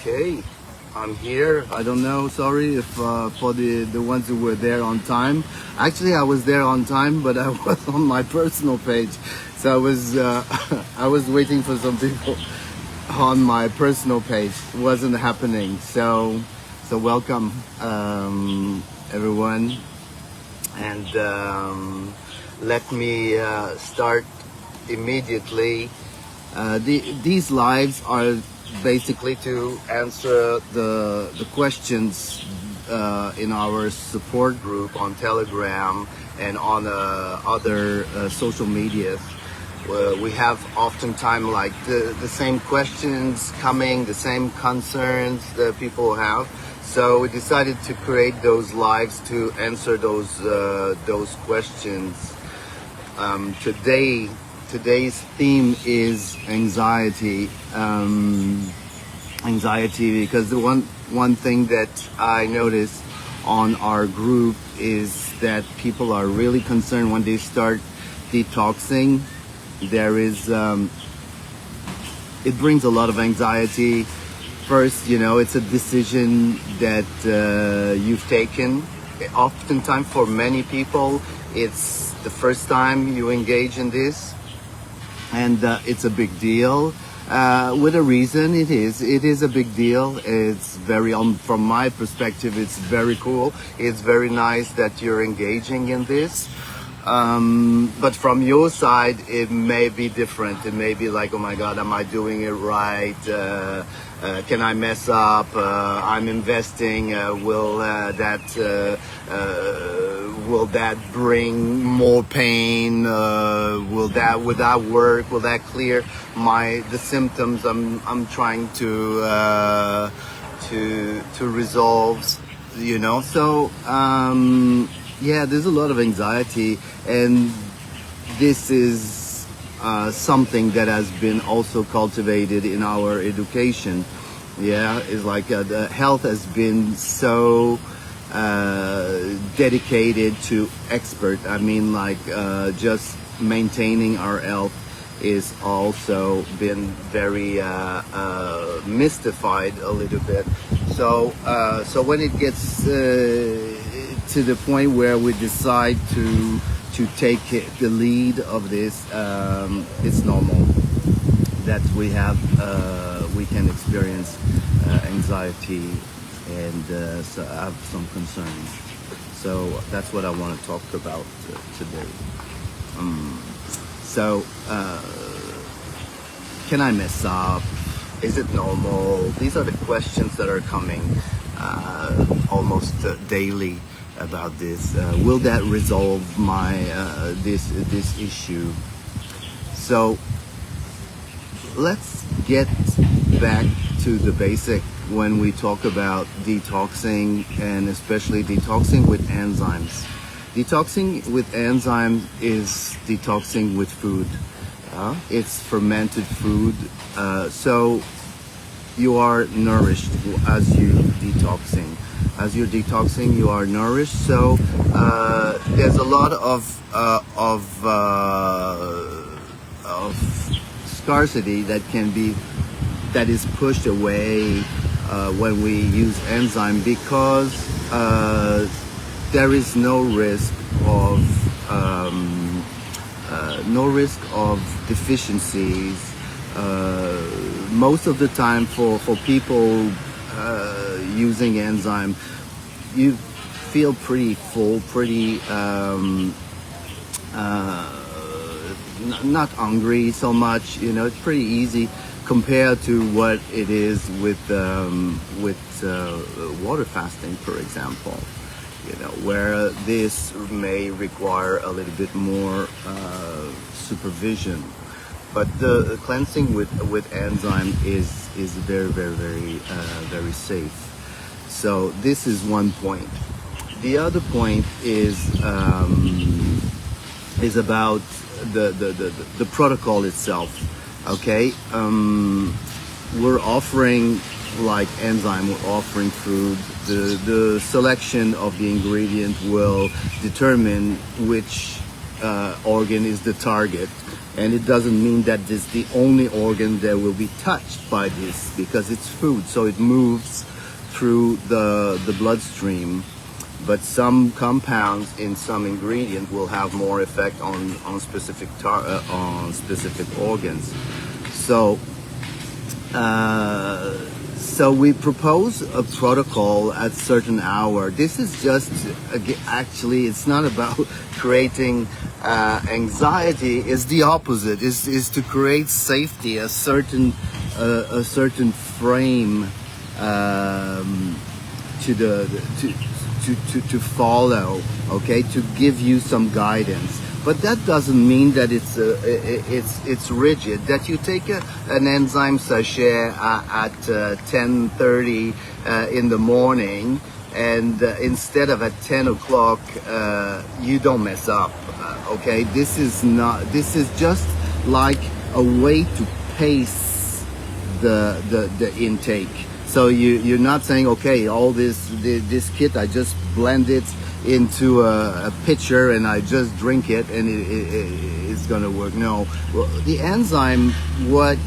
Okay, I'm here. I don't know. Sorry if for the ones who were there on time. Actually, I was there on time, but I was on my personal page, so I was I was waiting for some people on my personal page. It wasn't happening. So welcome everyone, and let me start immediately. These lives are basically to answer the questions in our support group on Telegram and on other social media. We have oftentimes like the same questions coming, the same concerns that people have. So we decided to create those lives to answer those questions. Today's theme is anxiety. Anxiety, because the one thing that I noticed on our group is that people are really concerned when they start detoxing. There is it brings a lot of anxiety. First, it's a decision that you've taken. Oftentimes, for many people, it's the first time you engage in this. And it's a big deal. With a reason, it is a big deal. It's very, from my perspective, it's very cool. It's very nice that you're engaging in this. But from your side, it may be different. It may be like, oh my God, am I doing it right? Can I mess up? I'm investing. Will that bring more pain? Will that work? Will that clear the symptoms I'm trying to resolve? So yeah, there's a lot of anxiety, and this is something that has been also cultivated in our education. Yeah, it's like the health has been so dedicated to expert. I mean, like just maintaining our health is also been very mystified a little bit. So when it gets to the point where we decide to take the lead of this, it's normal that we can experience anxiety and so I have some concerns. So that's what I want to talk about today. Can I mess up? Is it normal? These are the questions that are coming almost daily about this. Will that resolve my this issue? So let's get back to the basic when we talk about detoxing, and especially detoxing with enzymes. Detoxing with enzymes is detoxing with food. It's fermented food, so you are nourished as you detoxing. As you're detoxing, you are nourished. So there's a lot of scarcity that is pushed away when we use enzyme, because there is no risk of deficiencies. Most of the time for people using enzyme, you feel pretty full, pretty not hungry so much. It's pretty easy compared to what it is with water fasting, for example. Where this may require a little bit more supervision. But the cleansing with enzyme is very, very, very, very safe. So this is one point. The other point is about the protocol itself. Okay, we're offering like enzyme, we're offering food. The selection of the ingredient will determine which organ is the target, and it doesn't mean that this is the only organ that will be touched by this, because it's food, so it moves through the bloodstream. But some compounds in some ingredient will have more effect on specific organs. So so we propose a protocol at certain hour. This is just actually, it's not about creating anxiety. It's the opposite. Is to create safety, a certain frame to follow, okay, to give you some guidance. But that doesn't mean that it's rigid. That you take an enzyme sachet at 10:30 in the morning, and instead of at 10 o'clock, you don't mess up. Okay, this is just like a way to pace the intake. So you're not saying, okay, all this kit, I just blend it into a pitcher and I just drink it and it's gonna work. No, well, the enzyme, what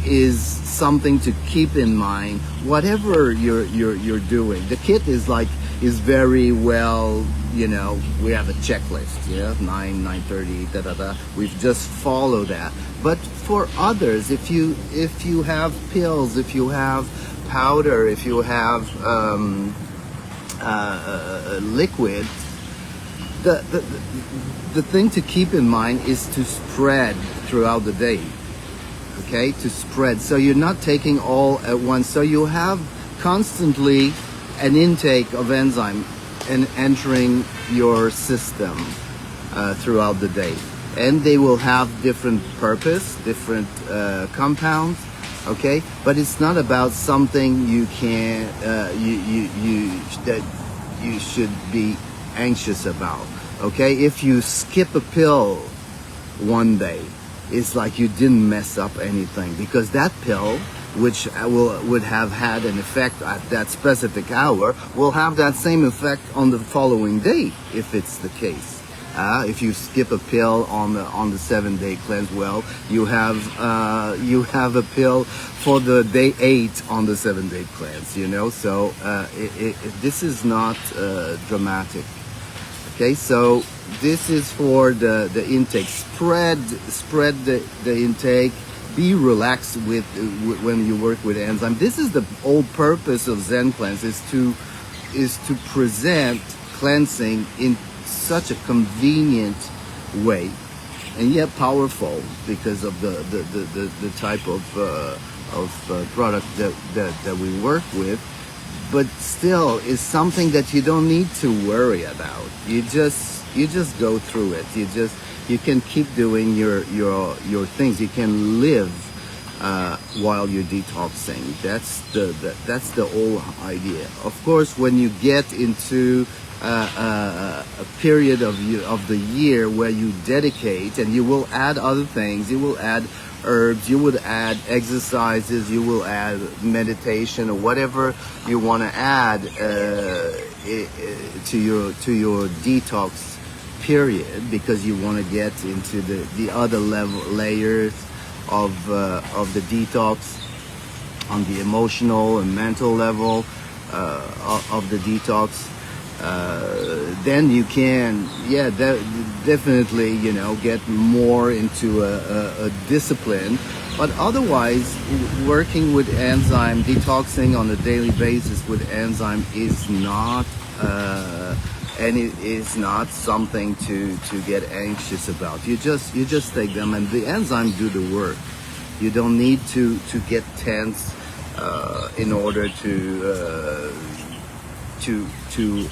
is something to keep in mind, whatever you're doing. The kit is very well, you know, we have a checklist, yeah, 9:30, we've just followed that. But for others, if you have pills, if you have powder, if you have liquid, the thing to keep in mind is to spread throughout the day. Okay, to spread, so you're not taking all at once. So you have constantly an intake of enzyme and entering your system throughout the day, and they will have different purpose, different compounds. Okay, but it's not about something you can that you should be anxious about. Okay, if you skip a pill one day, it's like you didn't mess up anything, because that pill, which would have had an effect at that specific hour, will have that same effect on the following day, if it's the case. If you skip a pill on the 7-day cleanse, well, you have a pill for the day 8 on the 7-day cleanse. You know, so this is not dramatic. Okay, so this is for the intake. Spread the intake. Be relaxed with when you work with enzyme. This is the whole purpose of ZenCleanz, is to present cleansing in such a convenient way, and yet powerful, because of the type of product that we work with. But still, is something that you don't need to worry about. You just go through it. You can keep doing your things. You can live while you're detoxing. That's the whole idea. Of course, when you get into a period of the year where you dedicate, and you will add other things, you will add herbs, you would add exercises, you will add meditation, or whatever you want to add to your detox period, because you want to get into the other layers of the detox, on the emotional and mental level of the detox. Then you can, definitely, you know, get more into a discipline. But otherwise, working with enzyme, detoxing on a daily basis with enzyme is not, and it is not something to get anxious about. You just take them, and the enzyme do the work. You don't need to get tense in order to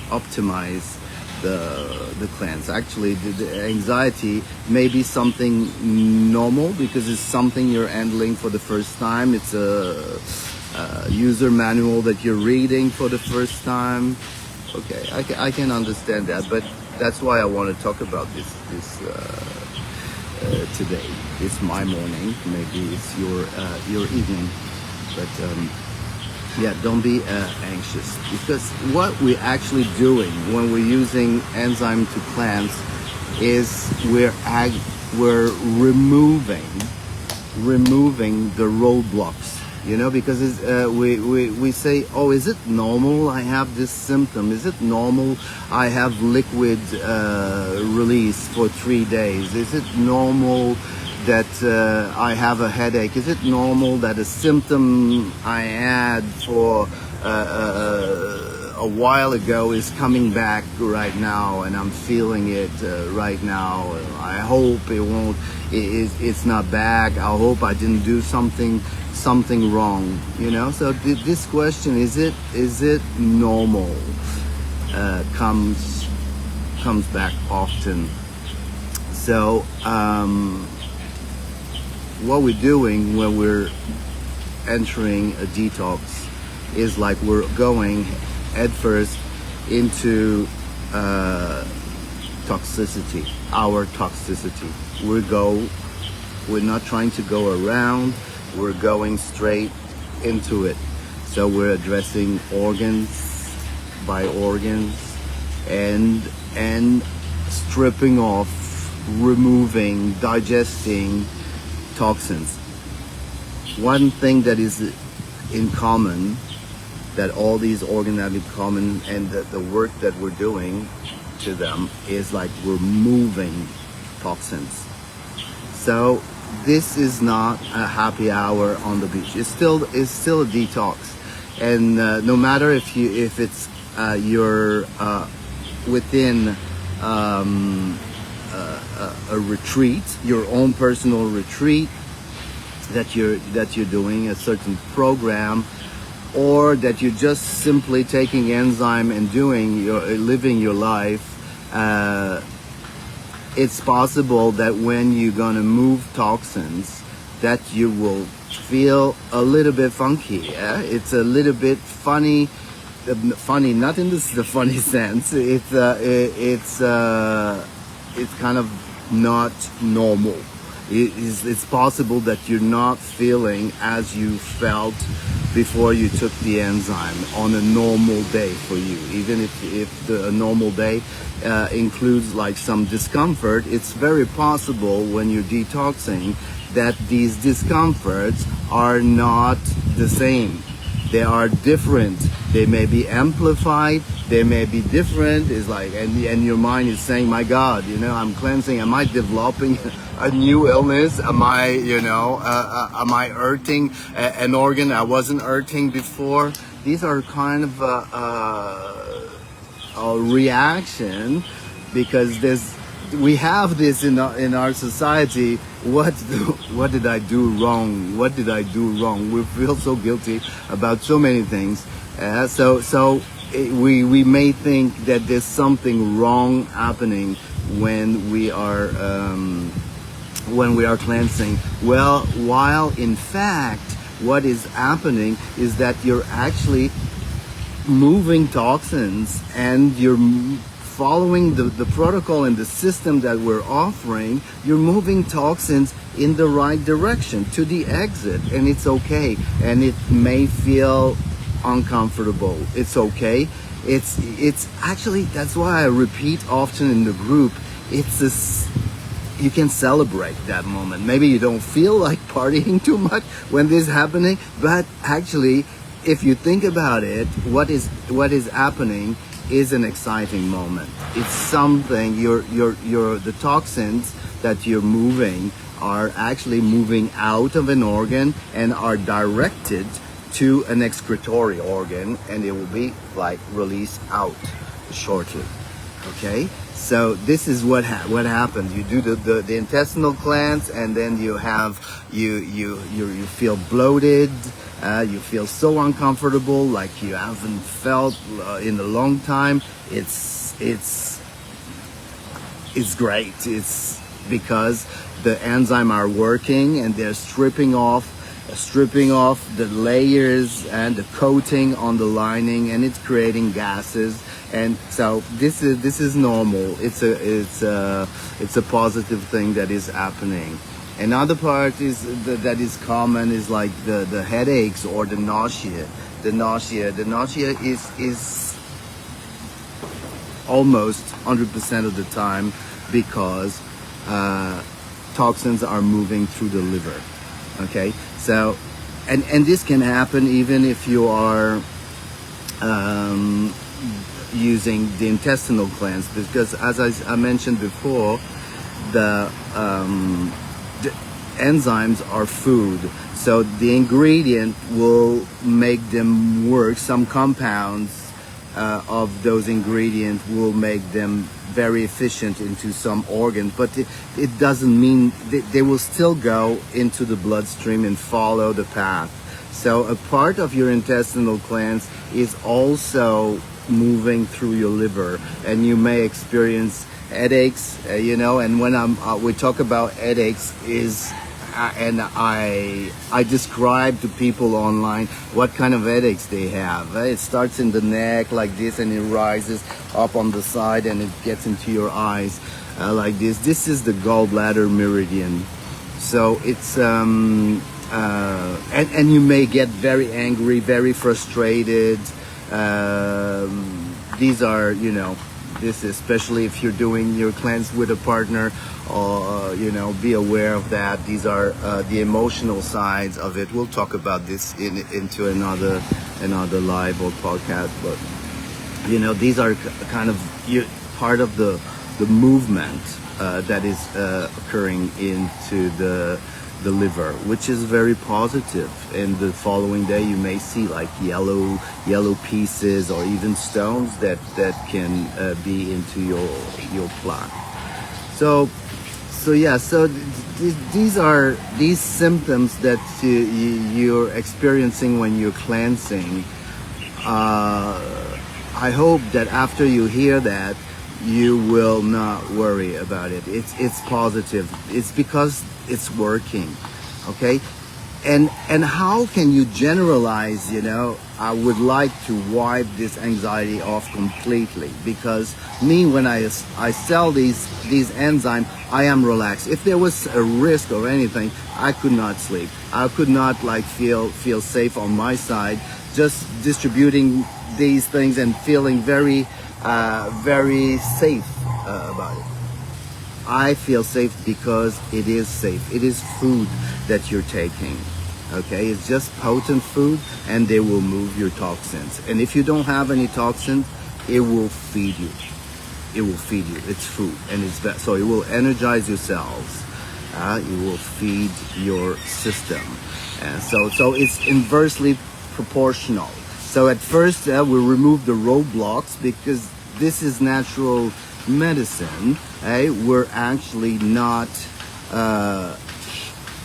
optimize the cleanse. Actually, the anxiety may be something normal, because it's something you're handling for the first time. It's a user manual that you're reading for the first time. Okay, I can understand that, but that's why I want to talk about this today. It's my morning, maybe it's your evening, but don't be anxious, because what we're actually doing when we're using enzyme to cleanse is we're removing the roadblocks, because we say, oh, is it normal I have this symptom? Is it normal I have liquid release for 3 days? Is it normal that I have a headache? Is it normal that a symptom I had for a while ago is coming back right now, and I'm feeling it right now? I hope it's not back. I hope I didn't do something wrong, So this question, is it normal, comes back often. So what we're doing when we're entering a detox is like we're going headfirst into toxicity, our toxicity. We're not trying to go around, we're going straight into it. So we're addressing organs by organs and stripping off, removing, digesting toxins. One thing that is in common, that all these organs have in common, and the work that we're doing to them, is like we're moving toxins. So this is not a happy hour on the beach. It's still a detox, and no matter if it's you're within a retreat, your own personal retreat that you're doing, a certain program, or that you're just simply taking enzyme and living your life. It's possible that when you're gonna move toxins, that you will feel a little bit funky. Yeah? It's a little bit funny, not in the funny sense. It's kind of not normal. It's possible that you're not feeling as you felt before you took the enzyme on a normal day for you. Even if a normal day includes like some discomfort, it's very possible when you're detoxing that these discomforts are not the same. They are different. They may be amplified. They may be different. It's like, and your mind is saying, my God, I'm cleansing. Am I developing a new illness? Am I hurting an organ I wasn't hurting before? These are kind of a reaction, because we have this in our society. What did I do wrong? What did I do wrong? We feel so guilty about so many things. So we may think that there's something wrong happening when we are cleansing. Well, while in fact what is happening is that you're actually moving toxins, and you're following the protocol and the system that we're offering. You're moving toxins in the right direction to the exit, and it's okay. And it may feel uncomfortable. It's okay. It's actually, that's why I repeat often in the group, you can celebrate that moment. Maybe you don't feel like partying too much when this is happening, but actually, if you think about it, what is happening is an exciting moment. It's something, the toxins that you're moving are actually moving out of an organ and are directed to an excretory organ, and it will be like released out shortly. Okay, so this is what happens. You do the intestinal cleanse, and then you feel bloated. You feel so uncomfortable, like you haven't felt in a long time. It's great. It's because the enzymes are working, and they're stripping off the layers and the coating on the lining, and it's creating gases. And so this is normal. It's a positive thing that is happening. Another part that is common is like the headaches or the nausea. The nausea is almost 100% of the time because toxins are moving through the liver. Okay, so and this can happen even if you are using the intestinal cleanse, because as I mentioned before, the enzymes are food, so the ingredient will make them work. Some compounds of those ingredients will make them very efficient into some organs, but it doesn't mean they will still go into the bloodstream and follow the path. So a part of your intestinal cleanse is also moving through your liver, and you may experience headaches, and when we talk about headaches is and I describe to people online what kind of headaches they have. It starts in the neck like this, and it rises up on the side, and it gets into your eyes like this. This is the gallbladder meridian. So it's and you may get very angry, very frustrated. These are, this is especially if you're doing your cleanse with a partner, or be aware of that. These are the emotional sides of it. We'll talk about this into another live or podcast, but these are kind of part of the movement that is occurring into the liver, which is very positive. And the following day you may see like yellow pieces or even stones that can be into your plaque. So these symptoms that you're experiencing when you're cleansing, I hope that after you hear that, you will not worry about it. It's positive. It's because it's working. Okay? And how can you generalize, I would like to wipe this anxiety off completely, because when I sell these enzymes, I am relaxed. If there was a risk or anything, I could not sleep. I could not feel safe on my side, just distributing these things and feeling very safe about it. I feel safe because it is safe. It is food that you're taking. Okay, it's just potent food, and they will move your toxins. And if you don't have any toxins, it will feed you. It will feed you. It's food, and so it will energize your cells. It will feed your system, and so it's inversely proportional. So at first we remove the roadblocks, because this is natural medicine. We're actually not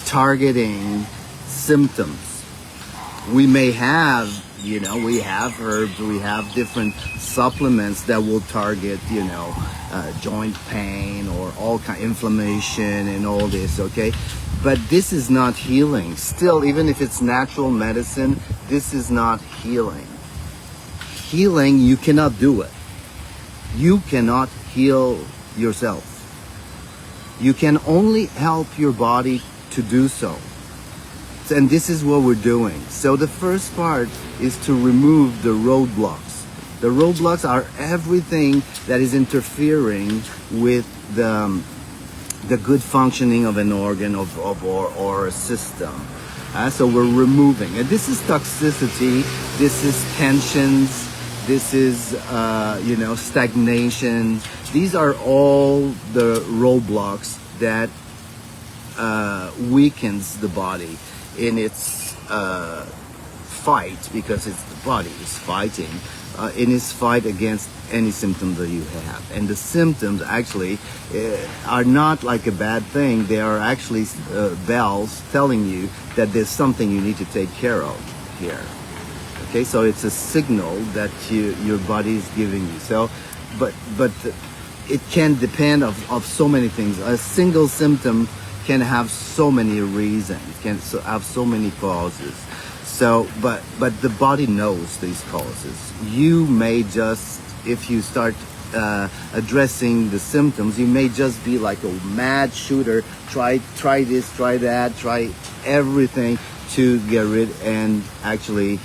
targeting symptoms. We may have, we have herbs, we have different supplements that will target, joint pain or all kind of inflammation and all this, okay? But this is not healing. Still, even if it's natural medicine, this is not healing. Healing, you cannot do it. You cannot heal yourself. You can only help your body to do so. And this is what we're doing. So the first part is to remove the roadblocks. The roadblocks are everything that is interfering with the good functioning of an organ or a system. So we're removing. And this is toxicity. This is tensions. This is stagnation. These are all the roadblocks that weakens the body in its fight, because it's the body is fighting in its fight against any symptom that you have. And the symptoms actually are not like a bad thing. They are actually bells telling you that there's something you need to take care of here. Okay, so it's a signal that your body is giving you. So, but it can depend of so many things. A single symptom can have so many reasons, can have so many causes. So, but the body knows these causes. You may just, if you start addressing the symptoms, you may just be like a mad shooter. Try this, try that, try everything to get rid, and actually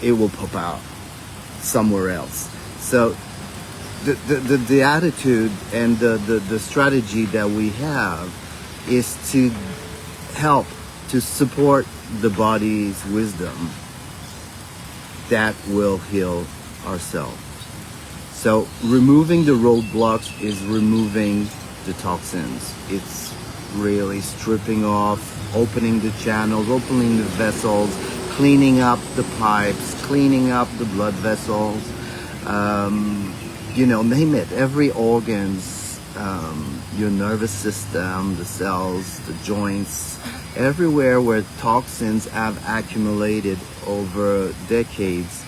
it will pop out somewhere else. So the attitude and the strategy that we have is to help to support the body's wisdom that will heal ourselves. So removing the roadblocks is removing the toxins. It's really stripping off, opening the channels, opening the vessels, cleaning up the pipes, cleaning up the blood vessels, name it, every organs, your nervous system, the cells, the joints, everywhere where toxins have accumulated over decades.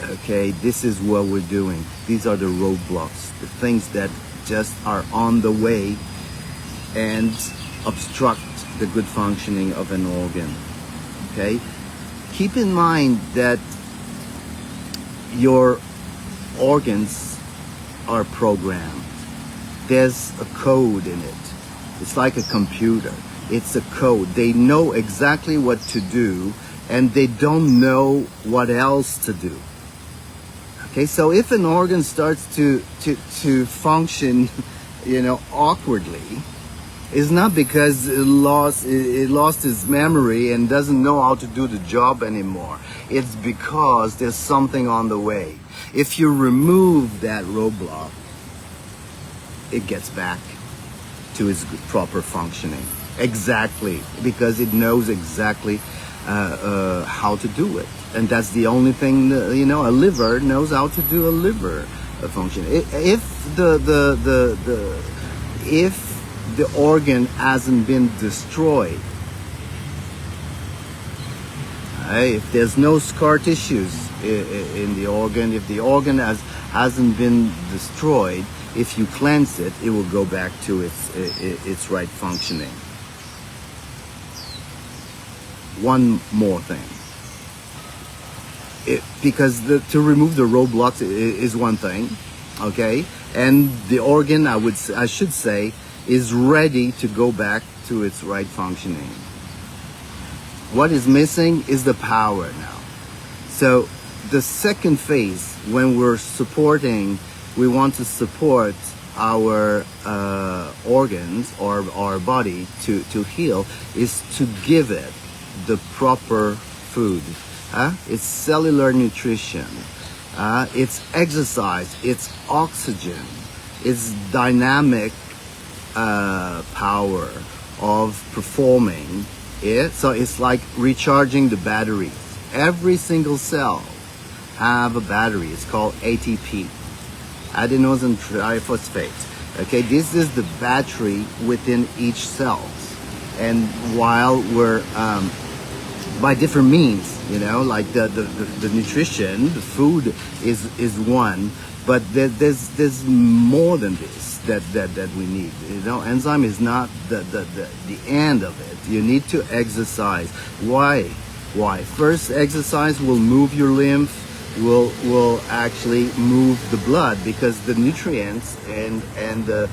Okay, this is what we're doing. These are the roadblocks, the things that just are on the way and obstruct the good functioning of an organ. Okay, keep in mind that your organs are programmed. There's a code in it. It's like a computer. It's a code. They know exactly what to do, and they don't know what else to do. Okay, so if an organ starts to function, awkwardly, it's not because it lost its memory and doesn't know how to do the job anymore. It's because there's something on the way. If you remove that roadblock, it gets back to its proper functioning. Exactly, because it knows exactly how to do it. And that's the only thing, a liver knows how to do a liver function. If the organ hasn't been destroyed, if there's no scar tissues in the organ, if the organ hasn't been destroyed, if you cleanse it, it will go back to its right functioning. One more thing. Because to remove the roadblocks is one thing, okay, and the organ, I should say, is ready to go back to its right functioning. What is missing is the power now. So the second phase, when we're supporting, we want to support our organs or our body to heal, is to give it the proper food. It's cellular nutrition, it's exercise, it's oxygen, it's dynamic power of performing it. So it's like recharging the batteries. Every single cell have a battery. It's called ATP, adenosine triphosphate. Okay, this is the battery within each cell. And while we're by different means, like the nutrition, the food is one, but there's more than this that we need. Enzyme is not the end of it. You need to exercise. Why? First, exercise will move your lymph, will actually move the blood, because the nutrients and the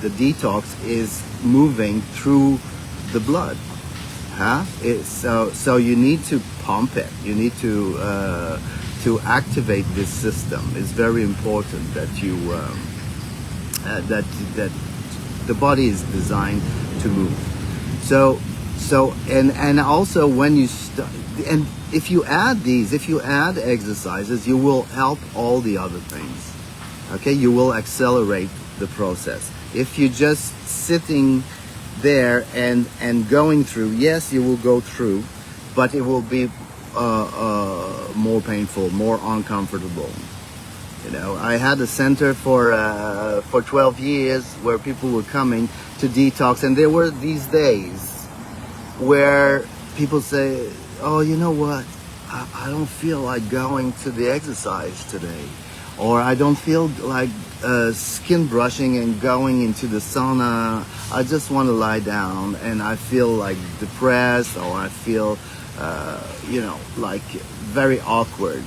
detox is moving through the blood. So you need to pump it. You need to activate this system. It's very important that you that the body is designed to move. So and also when you and if you add exercises, you will help all the other things. Okay, you will accelerate the process. If you're just sitting there and going through, yes, you will go through, but it will be more painful, more uncomfortable. I had a center for 12 years where people were coming to detox, and there were these days where people say, oh, you know what, I don't feel like going to the exercise today, or I don't feel like skin brushing and going into the sauna. I just want to lie down, and I feel like depressed, or I feel like very awkward.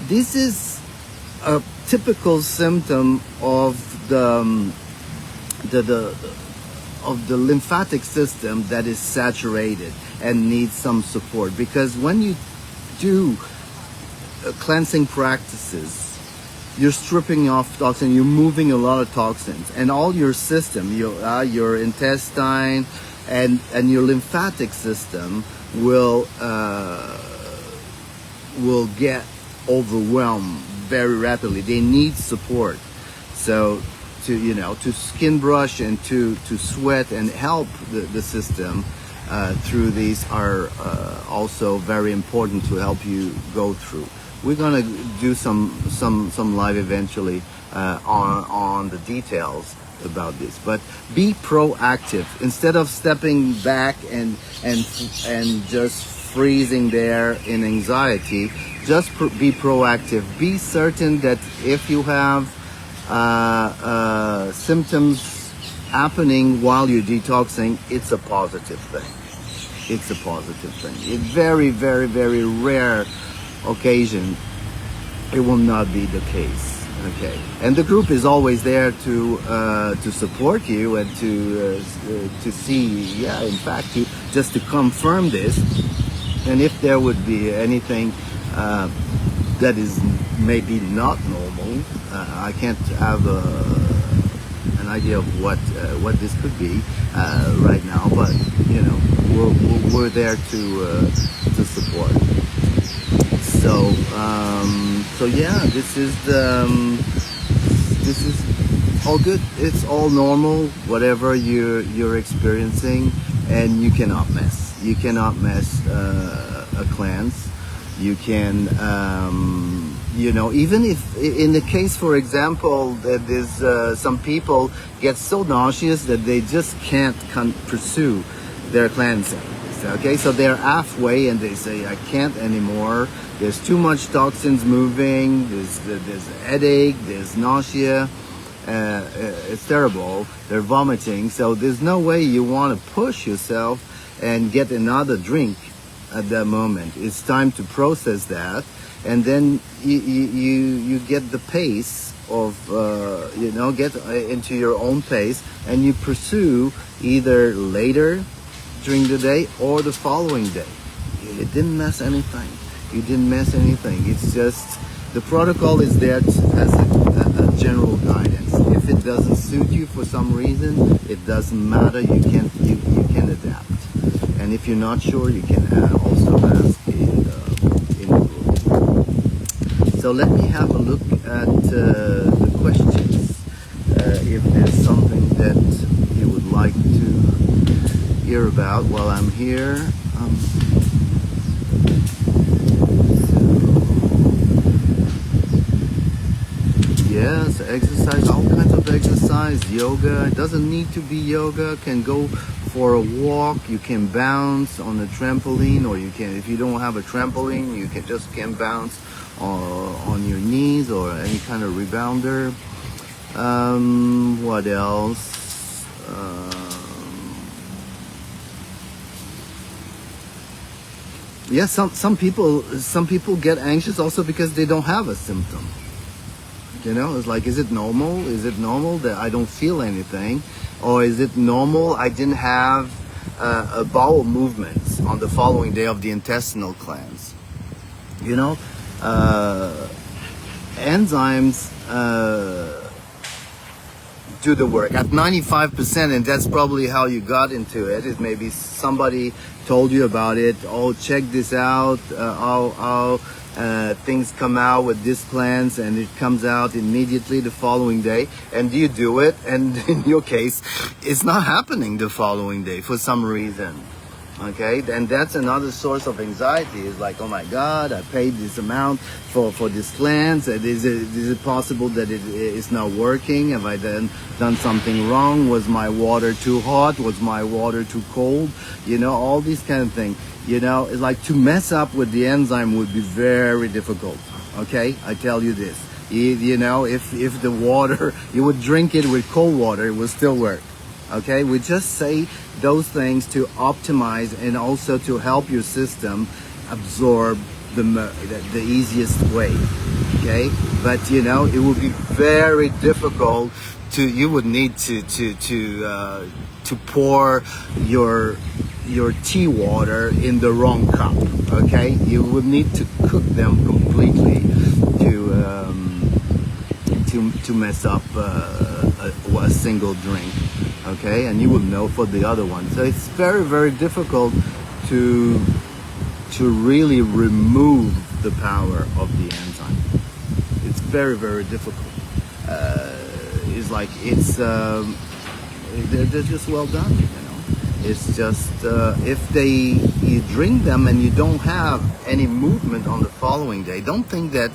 This is a typical symptom of the lymphatic system that is saturated and needs some support. Because when you do cleansing practices, you're stripping off toxin, you're moving a lot of toxins, and all your system, your intestine and your lymphatic system will get overwhelmed very rapidly. They need support. So to skin brush and to sweat and help the system through these are also very important to help you go through. We're gonna do some live eventually on the details about this, but be proactive instead of stepping back and just freezing there in anxiety. Just be proactive. Be certain that if you have symptoms happening while you're detoxing, it's a positive thing. It's a positive thing. It's very, very, very rare occasion it will not be the case. Okay, and the group is always there to support you and to see, yeah, in fact, just to confirm this. And if there would be anything that is maybe not normal, I can't have an idea of what this could be right now, but you know, we're there to support. So yeah, this is all good. It's all normal, whatever you're experiencing, and you cannot mess. You cannot mess a cleanse. You can, you know, even if in the case, for example, that there's some people get so nauseous that they just can't pursue their cleansing. Okay, so they're halfway and they say, I can't anymore. There's too much toxins moving. There's headache. There's nausea. It's terrible. They're vomiting. So there's no way you want to push yourself and get another drink at that moment. It's time to process that, and then you get the pace of you know, get into your own pace, and you pursue either later during the day or the following day. It didn't mess anything. You didn't mess anything. It's just the protocol is there as a general guidance. If it doesn't suit you for some reason, it doesn't matter. You can adapt. And if you're not sure, you can also ask in the group. So let me have a look at the questions. If there's something that you would like to hear about while I'm here. Yes, exercise, all kinds of exercise, yoga. It doesn't need to be yoga. Can go for a walk. You can bounce on a trampoline, or you can, if you don't have a trampoline, you can bounce on your knees or any kind of rebounder. What else? Yeah, some people get anxious also because they don't have a symptom. You know, it's like, is it normal? Is it normal that I don't feel anything? Or is it normal I didn't have a bowel movements on the following day of the intestinal cleanse? You know, enzymes do the work at 95%, and that's probably how you got into it. Is maybe somebody told you about it. Oh, check this out. Things come out with this cleanse, and it comes out immediately the following day, and you do it, and in your case it's not happening the following day for some reason. Okay, and that's another source of anxiety. Is like, oh my God, I paid this amount for this cleanse. Is it possible that it is not working? Have I done something wrong? Was my water too hot? Was my water too cold? You know, all these kind of things. You know, it's like to mess up with the enzyme would be very difficult. Okay, I tell you this. You know, if the water, you would drink it with cold water, it would still work. Okay, we just say those things to optimize and also to help your system absorb the easiest way. Okay, but you know, it would be very difficult you would need to pour your tea water in the wrong cup. Okay, you would need to cook them completely to mess up a single drink, okay, and you will know for the other one. So it's very, very difficult to really remove the power of the enzyme. It's very, very difficult. It's like they're just well done, you know. It's just if you drink them and you don't have any movement on the following day, don't think that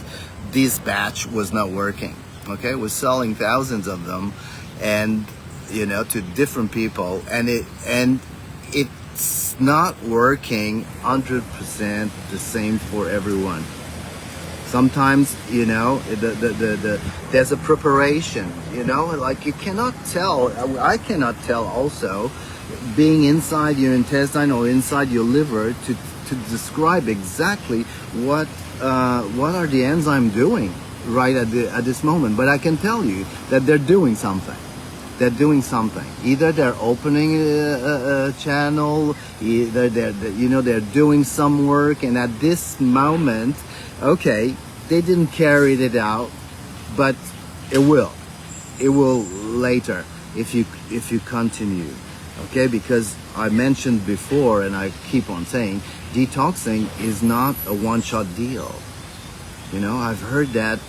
this batch was not working. Okay, we're selling thousands of them, and you know, to different people, and it's not working 100% the same for everyone. Sometimes, you know, there's a preparation, you know, like you cannot tell, I cannot tell also, being inside your intestine or inside your liver to describe exactly what are the enzymes doing right at this moment. But I can tell you that they're doing something. They're doing something. Either they're opening a channel, either they're doing some work, and at this moment, okay, they didn't carry it out, but it will later if you continue, okay? Because I mentioned before, and I keep on saying, detoxing is not a one-shot deal. You know, I've heard that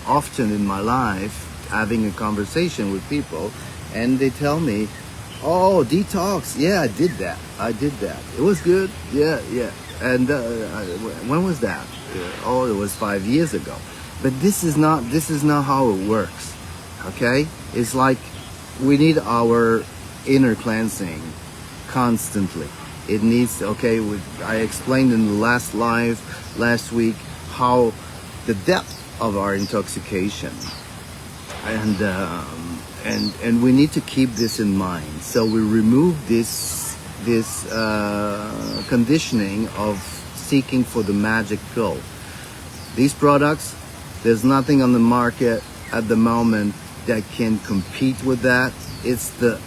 often in my life, having a conversation with people, and they tell me, oh, detox, yeah, I did that, it was good, yeah. And when was that? Oh, it was 5 years ago. But this is not how it works, okay? It's like we need our inner cleansing constantly. It needs, okay, I explained in the last live last week how the depth of our intoxication, and we need to keep this in mind. So we remove this conditioning of seeking for the magic pill. These products, there's nothing on the market at the moment that can compete with that. It's the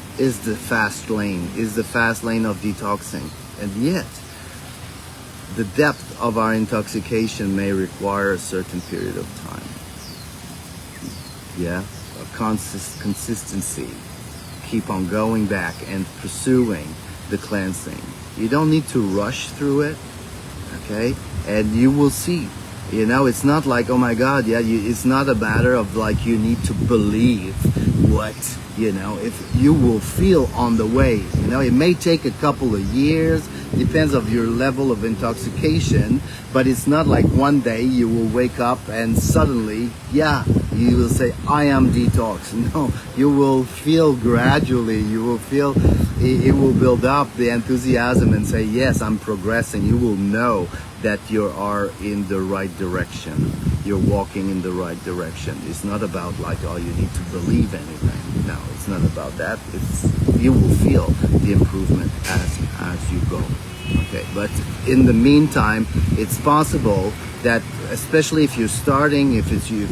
fast lane, of detoxing. And yet, the depth of our intoxication may require a certain period of time. Yeah, a consistency. Keep on going back and pursuing the cleansing. You don't need to rush through it, okay? And you will see. You know, it's not like, oh my God, yeah, it's not a matter of like you need to believe what, you know, if you will feel on the way. You know, it may take a couple of years, depends on your level of intoxication, but it's not like one day you will wake up and suddenly, yeah, you will say, I am detox. No, you will feel gradually, you will feel, it will build up the enthusiasm and say, yes, I'm progressing. You will know that you are in the right direction. You're walking in the right direction. It's not about like, oh, you need to believe anything. No, it's not about that. You will feel the improvement as you go. Okay, but in the meantime, it's possible that, especially if you're starting, if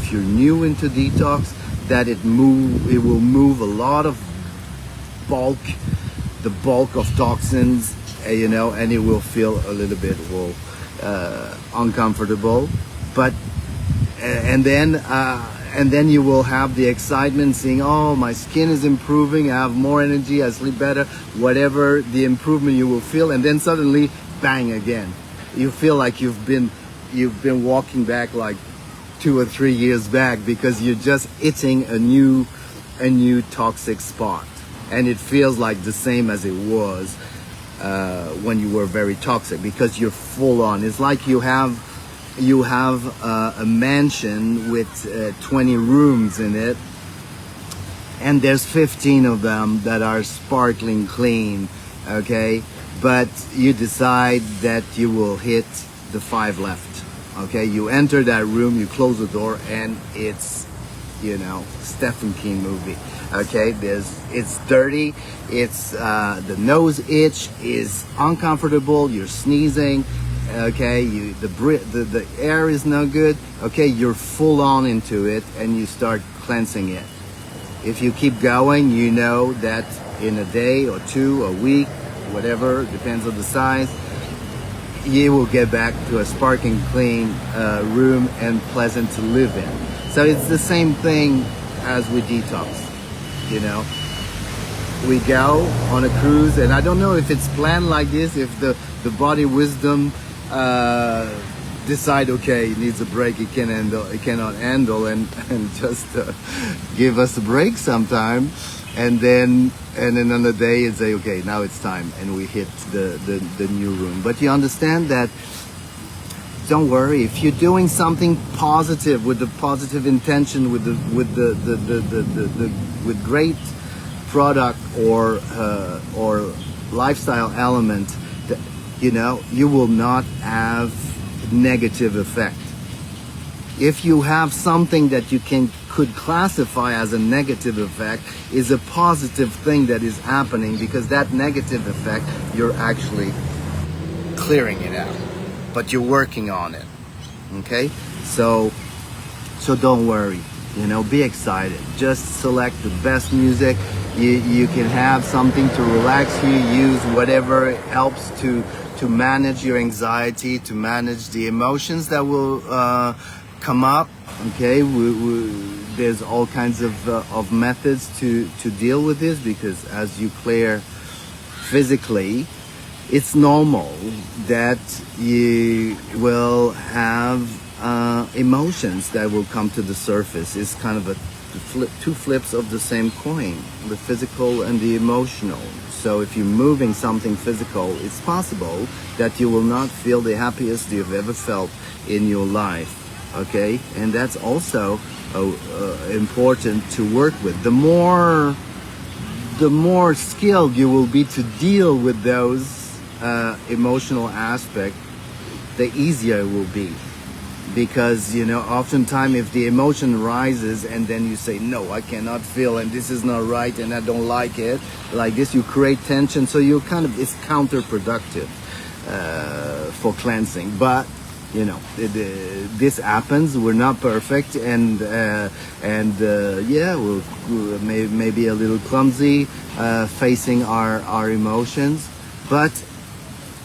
you're new into detox, that it will move a lot of the bulk of toxins, you know, and it will feel a little bit uncomfortable, but and then you will have the excitement, seeing, oh, my skin is improving, I have more energy, I sleep better, whatever the improvement you will feel, and then suddenly, bang, again, you feel like you've been walking back like 2 or 3 years back, because you're just hitting a new toxic spot, and it feels like the same as it was when you were very toxic, because you're full on. It's like you have a mansion with 20 rooms in it, and there's 15 of them that are sparkling clean, okay? But you decide that you will hit the 5 left, okay? You enter that room, you close the door, and it's, you know, Stephen King movie, okay? It's dirty, it's the nose itch is uncomfortable, you're sneezing, okay, the air is no good, okay, you're full on into it, and you start cleansing it. If you keep going, you know that in a day or 2, a week, whatever, depends on the size, you will get back to a sparkling clean room and pleasant to live in. So it's the same thing as with detox, you know. We go on a cruise, and I don't know if it's planned like this, if the body wisdom decide, okay, it needs a break, it cannot handle, and just give us a break sometime, and then another day and say, okay, now it's time, and we hit the new room. But you understand that, don't worry, if you're doing something positive with the positive intention, with great product or lifestyle element, that, you know, you will not have negative effect. If you have something that you could classify as a negative effect, is a positive thing that is happening, because that negative effect, you're actually clearing it out, but you're working on it. Okay, so don't worry, you know, be excited, just select the best music. You can have something to relax you, use whatever helps to manage your anxiety, to manage the emotions that will come up. Okay, there's all kinds of methods to deal with this, because as you clear physically, it's normal that you will have emotions that will come to the surface. It's kind of two flips of the same coin, the physical and the emotional. So if you're moving something physical, it's possible that you will not feel the happiest you've ever felt in your life. Okay, and that's also important to work with. The more skilled you will be to deal with those emotional aspects, the easier it will be. Because, you know, oftentimes if the emotion rises and then you say, no, I cannot feel, and this is not right, and I don't like it, like this, you create tension. So you kind of, it's counterproductive for cleansing. But, you know, this happens. We're not perfect, and yeah, we're maybe a little clumsy facing our emotions. But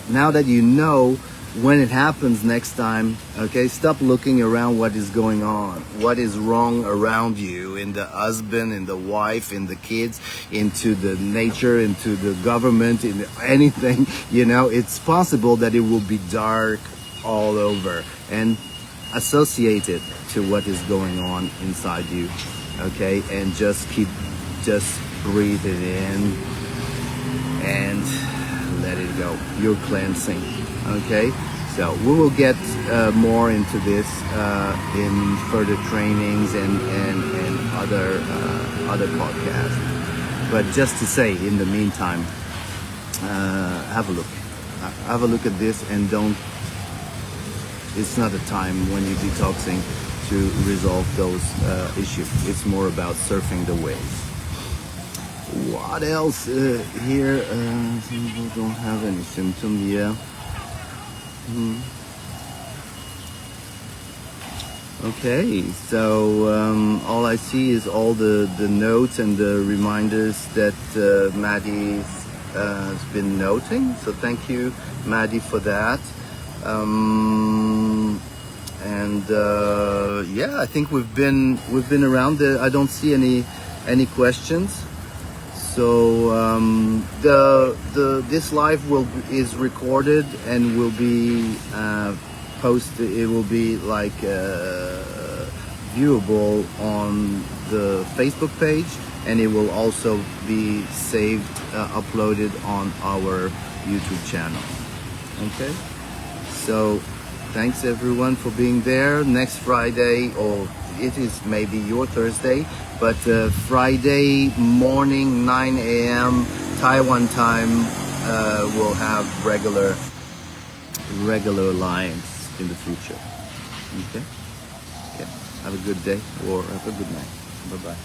now that you know, when it happens next time, okay, stop looking around what is going on, what is wrong around you, in the husband, in the wife, in the kids, into the nature, into the government, in anything. You know, it's possible that it will be dark all over, and associate it to what is going on inside you, okay, and just breathe it in and let it go. You're cleansing. Okay, so we will get more into this in further trainings and other podcasts. But just to say, in the meantime, have a look at this, and don't. It's not a time when you're detoxing to resolve those issues. It's more about surfing the waves. What else here? People don't have any symptoms. Yeah. Okay, so all I see is all the notes and the reminders that Maddie has been noting. So thank you, Maddie, for that. Yeah, I think we've been around. I don't see any questions. So this live is recorded and will be posted. It will be like viewable on the Facebook page, and it will also be saved, uploaded on our YouTube channel. Okay. So thanks everyone for being there. Next Friday, or it is maybe your Thursday, but Friday morning, 9 a.m. Taiwan time, we'll have regular lines in the future. Okay? Yeah. Have a good day, or have a good night. Bye-bye.